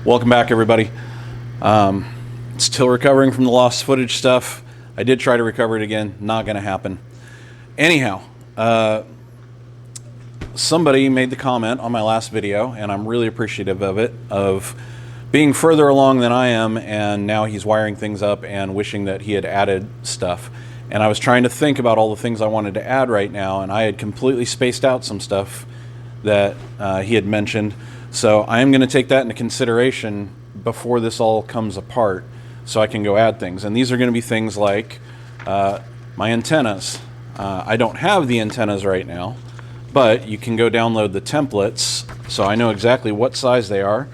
Welcome back, everybody. Still recovering from the lost footage stuff. I did try to recover it again. Not going to happen. Anyhow, somebody made the comment on my last video, and I'm really appreciative of it, of being further along than I am, and now he's wiring things up and wishing that he had added stuff. And I was trying to think about all the things I wanted to add right now, and I had completely spaced out some stuff that he had mentioned. So I am going to take that into consideration before this all comes apart so I can go add things. And these are going to be things like my antennas. I don't have the antennas right now, but you can go download the templates so I know exactly what size they are.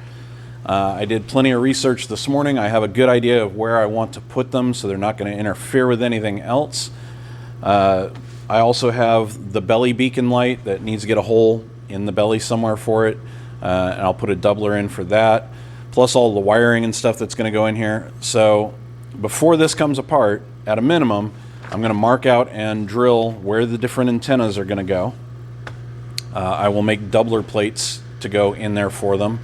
I did plenty of research this morning. I have a good idea of where I want to put them so they're not going to interfere with anything else. I also have the belly beacon light that needs to get a hole in the belly somewhere for it. And I'll put a doubler in for that, plus all the wiring and stuff that's going to go in here. So before this comes apart, at a minimum, I'm going to mark out and drill where the different antennas are going to go. I will make doubler plates to go in there for them,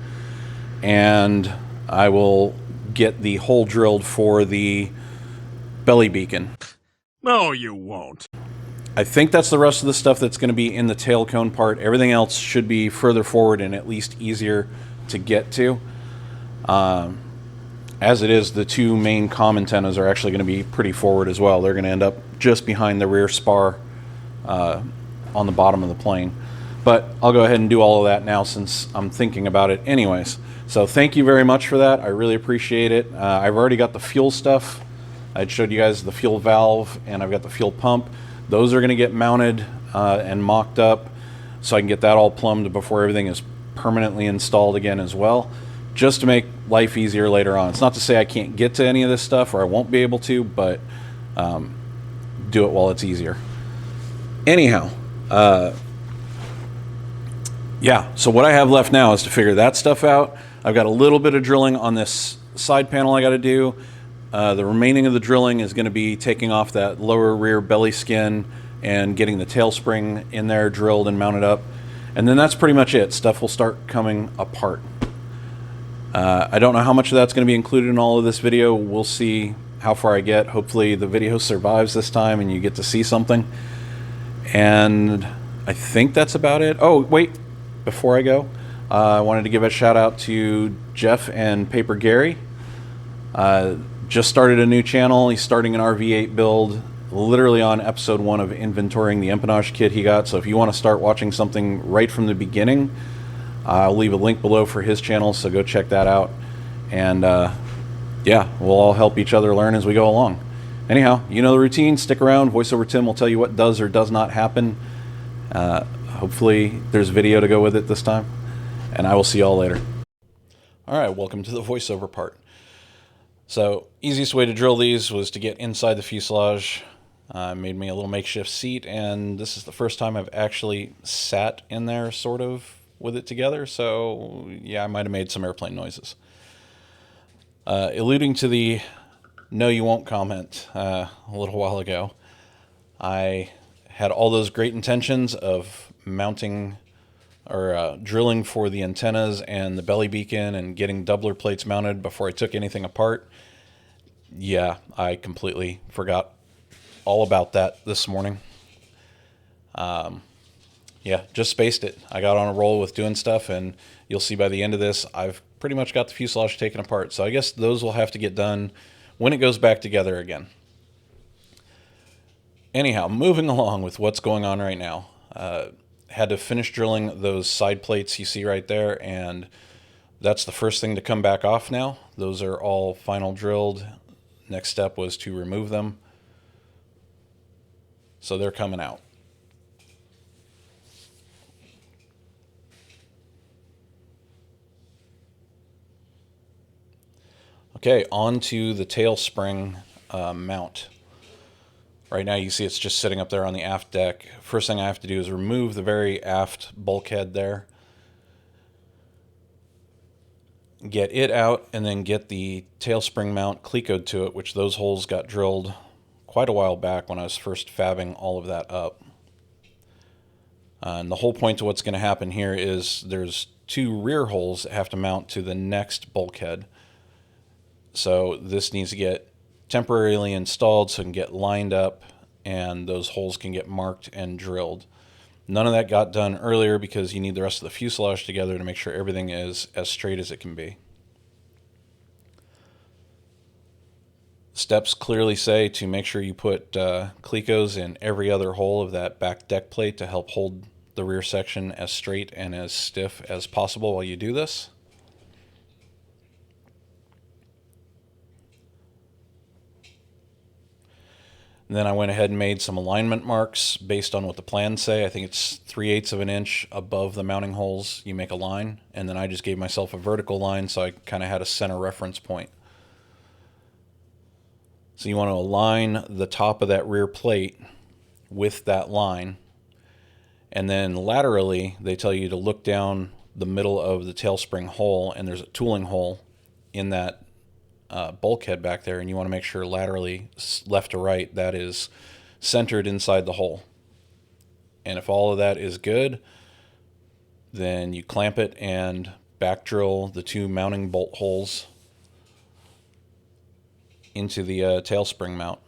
and I will get the hole drilled for the belly beacon. No, you won't. I think that's the rest of the stuff that's going to be in the tail cone part. Everything else should be further forward and at least easier to get to. As it is, the two main comm antennas are actually going to be pretty forward as well. They're going to end up just behind the rear spar on the bottom of the plane. But I'll go ahead and do all of that now since I'm thinking about it anyways. So thank you very much for that. I really appreciate it. I've already got the fuel stuff. I showed you guys the fuel valve, and I've got the fuel pump. Those are going to get mounted and mocked up so I can get that all plumbed before everything is permanently installed again as well, just to make life easier later on. It's not to say I can't get to any of this stuff or I won't be able to, but do it while it's easier. Anyhow, yeah, so what I have left now is to figure that stuff out. I've got a little bit of drilling on this side panel I got to do. The remaining of the drilling is going to be taking off that lower rear belly skin and getting the tail spring in there drilled and mounted up. And then that's pretty much it. Stuff will start coming apart. I don't know how much of that's going to be included in all of this video. We'll see how far I get. Hopefully the video survives this time and you get to see something. And I think that's about it. Oh, wait. Before I go, I wanted to give a shout out to Jeff and Paper Gary. Just started a new channel. He's starting an RV-8 build, literally on episode 1 of inventorying the empennage kit he got. So if you want to start watching something right from the beginning, I'll leave a link below for his channel, so go check that out. And yeah, we'll all help each other learn as we go along. Anyhow, you know the routine. Stick around. VoiceOver Tim will tell you what does or does not happen. Hopefully there's video to go with it this time. And I will see y'all later. All right, welcome to the voiceover part. So, easiest way to drill these was to get inside the fuselage. Made me a little makeshift seat, and this is the first time I've actually sat in there, sort of, with it together. So, yeah, I might have made some airplane noises. Alluding to the no you won't comment a little while ago, I had all those great intentions of mounting or drilling for the antennas and the belly beacon and getting doubler plates mounted before I took anything apart. Yeah, I completely forgot all about that this morning. Yeah, just spaced it. I got on a roll with doing stuff, and you'll see by the end of this, I've pretty much got the fuselage taken apart. So I guess those will have to get done when it goes back together again. Anyhow, moving along with what's going on right now. Had to finish drilling those side plates you see right there, and that's the first thing to come back off now. Those are all final drilled. Next step was to remove them. So they're coming out. Okay, on to the tail spring mount. Right now you see it's just sitting up there on the aft deck. First thing I have to do is remove the very aft bulkhead there. Get it out, and then get the tail spring mount clecoed to it, which those holes got drilled quite a while back when I was first fabbing all of that up. And the whole point to what's going to happen here is there's two rear holes that have to mount to the next bulkhead. So this needs to get temporarily installed so it can get lined up and those holes can get marked and drilled. None of that got done earlier because you need the rest of the fuselage together to make sure everything is as straight as it can be. Steps clearly say to make sure you put clecoes in every other hole of that back deck plate to help hold the rear section as straight and as stiff as possible while you do this. And then I went ahead and made some alignment marks based on what the plans say. I think it's 3/8 of an inch above the mounting holes you make a line, and then I just gave myself a vertical line so I kind of had a center reference point. So you want to align the top of that rear plate with that line, and then laterally they tell you to look down the middle of the tail spring hole, and there's a tooling hole in that bulkhead back there, and you want to make sure laterally, left to right, that is centered inside the hole. And if all of that is good, then you clamp it and back drill the two mounting bolt holes into the tail spring mount.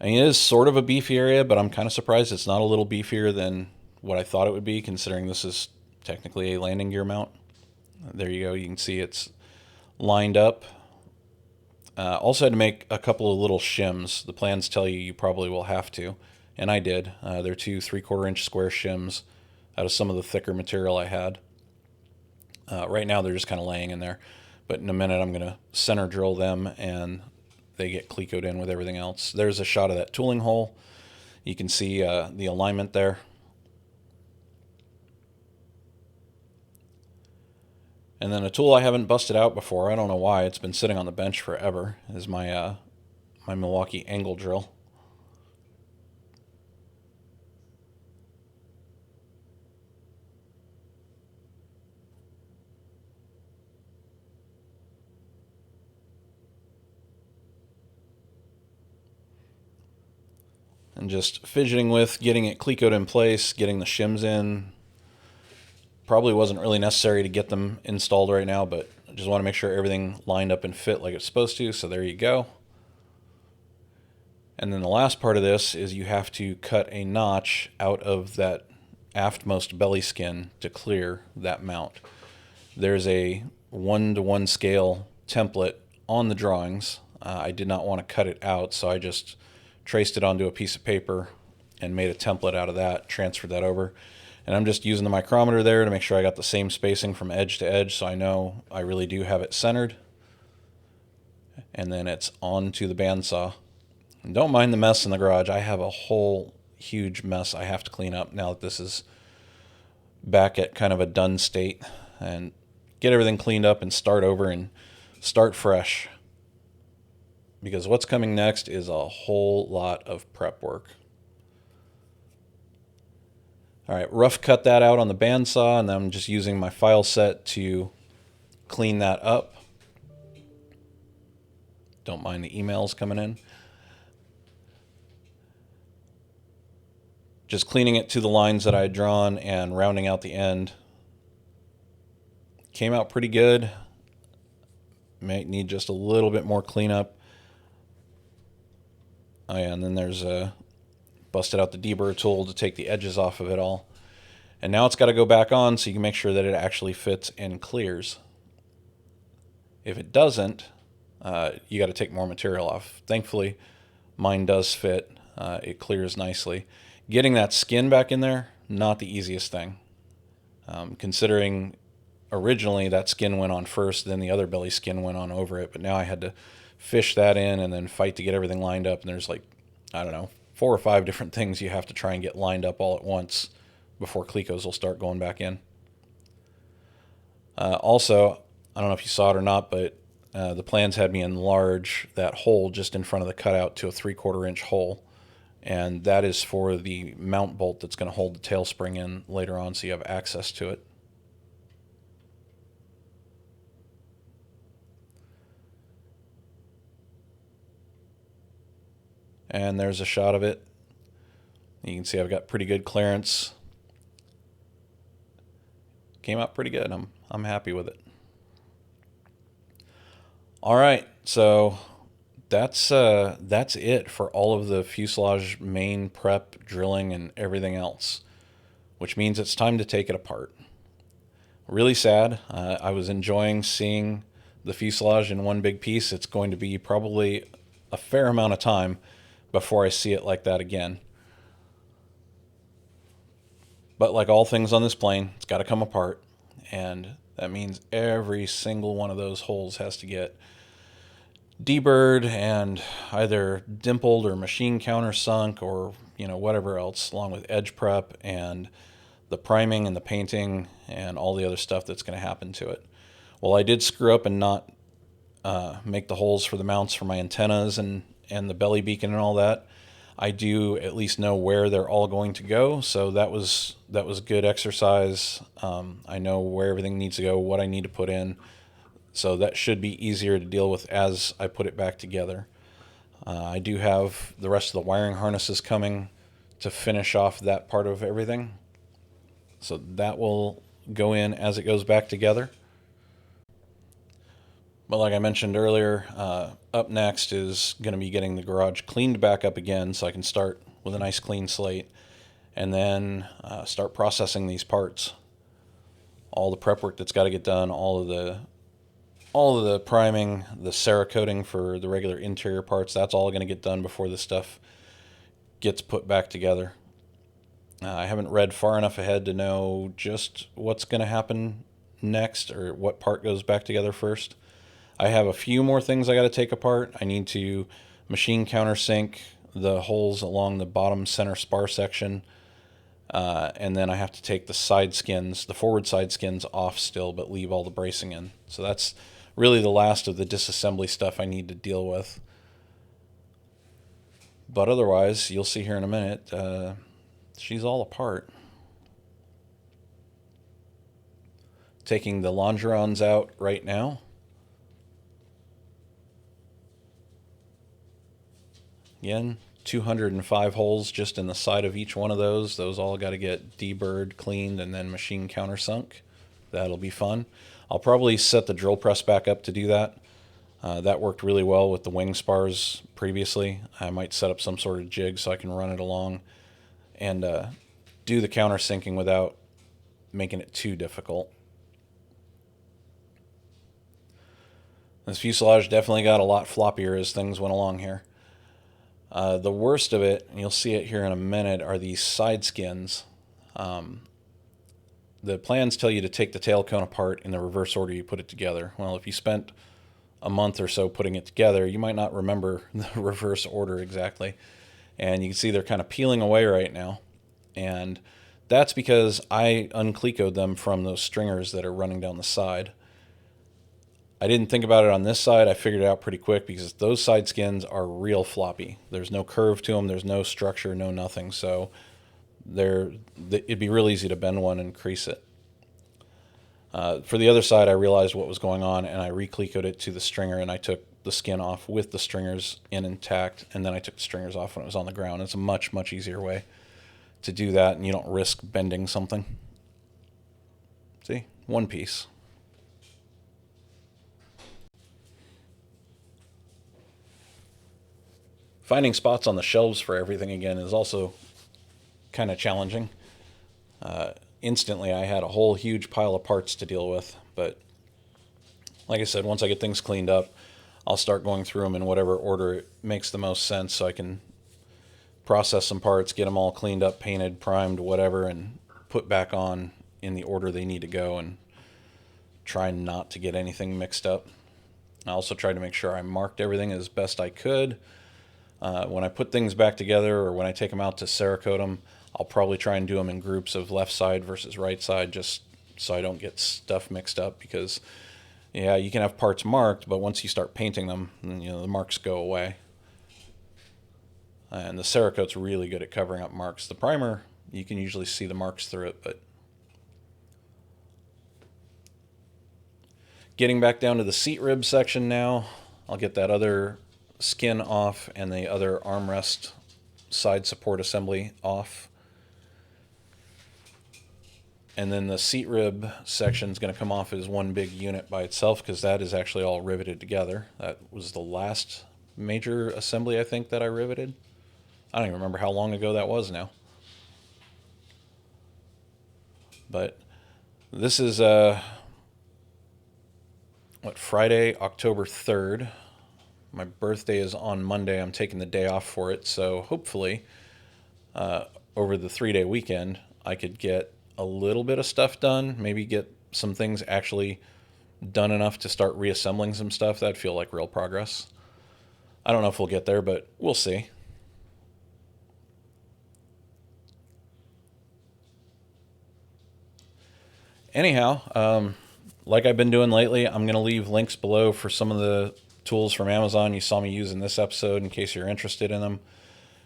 I mean, it is sort of a beefy area, but I'm kind of surprised it's not a little beefier than what I thought it would be, considering this is technically a landing gear mount. There you go. You can see it's lined up. Also had to make a couple of little shims. The plans tell you you probably will have to, and I did. They're two 3/4 inch square shims out of some of the thicker material I had. Right now they're just kind of laying in there, but in a minute I'm going to center drill them and they get clecoed in with everything else. There's a shot of that tooling hole. You can see the alignment there. And then a tool I haven't busted out before, I don't know why, it's been sitting on the bench forever, is my my Milwaukee angle drill. And just fidgeting with getting it clecoed in place, getting the shims in. Probably wasn't really necessary to get them installed right now, but I just want to make sure everything lined up and fit like it's supposed to, so there you go. And then the last part of this is you have to cut a notch out of that aftmost belly skin to clear that mount. There's a 1:1 scale template on the drawings. I did not want to cut it out, so I just traced it onto a piece of paper and made a template out of that, transferred that over. And I'm just using the micrometer there to make sure I got the same spacing from edge to edge, so I know I really do have it centered. And then it's onto the bandsaw. And don't mind the mess in the garage. I have a whole huge mess I have to clean up now that this is back at kind of a done state, and get everything cleaned up and start over and start fresh. Because what's coming next is a whole lot of prep work. All right, rough cut that out on the bandsaw, and then I'm just using my file set to clean that up. Don't mind the emails coming in. Just cleaning it to the lines that I had drawn and rounding out the end. Came out pretty good. Might need just a little bit more cleanup. Oh yeah, and then there's busted out the deburr tool to take the edges off of it all. And now it's got to go back on so you can make sure that it actually fits and clears. If it doesn't, you got to take more material off. Thankfully, mine does fit. It clears nicely. Getting that skin back in there, not the easiest thing. Considering originally that skin went on first, then the other belly skin went on over it, but now I had to fish that in and then fight to get everything lined up, and there's like, I don't know, 4 or 5 different things you have to try and get lined up all at once before clecos will start going back in. Also, I don't know if you saw it or not, but the plans had me enlarge that hole just in front of the cutout to a 3/4 inch hole, and that is for the mount bolt that's going to hold the tail spring in later on, so you have access to it. And there's a shot of it. You can see I've got pretty good clearance. came out pretty good. I'm happy with it. All right, so that's it for all of the fuselage main prep, drilling, and everything else, which means it's time to take it apart. Really sad. I was enjoying seeing the fuselage in one big piece. It's going to be probably a fair amount of time before I see it like that again. But like all things on this plane, it's got to come apart, and that means every single one of those holes has to get deburred and either dimpled or machine countersunk or whatever else, along with edge prep and the priming and the painting and all the other stuff that's going to happen to it. Well, I did screw up and not make the holes for the mounts for my antennas and the belly beacon and all that. I do at least know where they're all going to go, so that was good exercise. I know where everything needs to go, what I need to put in, so that should be easier to deal with as I put it back together. I do have the rest of the wiring harnesses coming to finish off that part of everything, so that will go in as it goes back together. But like I mentioned earlier, up next is going to be getting the garage cleaned back up again so I can start with a nice clean slate, and then start processing these parts. All the prep work that's got to get done, all of the priming, the Cerakoting for the regular interior parts, that's all going to get done before this stuff gets put back together. I haven't read far enough ahead to know just what's going to happen next or what part goes back together first. I have a few more things I got to take apart. I need to machine countersink the holes along the bottom center spar section, and then I have to take the side skins, the forward side skins off still, but leave all the bracing in. So that's really the last of the disassembly stuff I need to deal with. But otherwise, you'll see here in a minute, she's all apart. Taking the longerons out right now. Again, 205 holes just in the side of each one of those. Those all got to get deburred, cleaned, and then machine countersunk. That'll be fun. I'll probably set the drill press back up to do that. That worked really well with the wing spars previously. I might set up some sort of jig so I can run it along and do the countersinking without making it too difficult. This fuselage definitely got a lot floppier as things went along here. The worst of it, and you'll see it here in a minute, are these side skins. The plans tell you to take the tail cone apart in the reverse order you put it together. Well, if you spent a month or so putting it together, you might not remember the reverse order exactly. And you can see they're kind of peeling away right now. And that's because I unclecoed them from those stringers that are running down the side. I didn't think about it on this side. I figured it out pretty quick because those side skins are real floppy. There's no curve to them. There's no structure, no nothing. So it'd be real easy to bend one and crease it. For the other side, I realized what was going on, and I re-clecoed it to the stringer, and I took the skin off with the stringers intact, and then I took the stringers off when it was on the ground. It's a much, much easier way to do that, and you don't risk bending something. See? One piece. Finding spots on the shelves for everything again is also kind of challenging. Instantly, I had a whole huge pile of parts to deal with, but like I said, once I get things cleaned up, I'll start going through them in whatever order it makes the most sense so I can process some parts, get them all cleaned up, painted, primed, whatever, and put back on in the order they need to go, and try not to get anything mixed up. I also tried to make sure I marked everything as best I could. When I put things back together or when I take them out to Cerakote them, I'll probably try and do them in groups of left side versus right side just so I don't get stuff mixed up, because yeah, you can have parts marked, but once you start painting them, the marks go away. And the Cerakote's really good at covering up marks. The primer, you can usually see the marks through it, but getting back down to the seat rib section now, I'll get that other skin off and the other armrest side support assembly off. And then the seat rib section is going to come off as one big unit by itself because that is actually all riveted together. That was the last major assembly I think that I riveted. I don't even remember how long ago that was now. But this is Friday, October 3rd. My birthday is on Monday. I'm taking the day off for it, so hopefully over the 3-day weekend I could get a little bit of stuff done, maybe get some things actually done enough to start reassembling some stuff. That'd feel like real progress. I don't know if we'll get there, but we'll see. Anyhow, like I've been doing lately, I'm going to leave links below for some of the tools from Amazon you saw me use in this episode in case you're interested in them.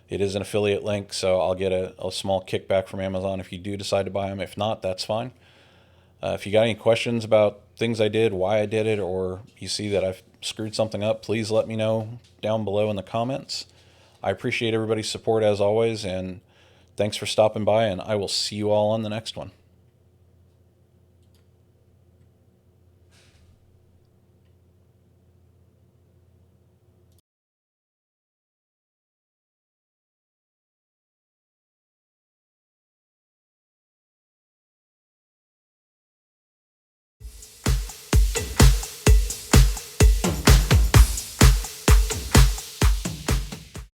It is an affiliate link, so I'll get a small kickback from Amazon if you do decide to buy them. If not, that's fine. If you got any questions about things I did, why I did it, or you see that I've screwed something up, please let me know down below in the comments. I appreciate everybody's support as always, and thanks for stopping by, and I will see you all on the next one.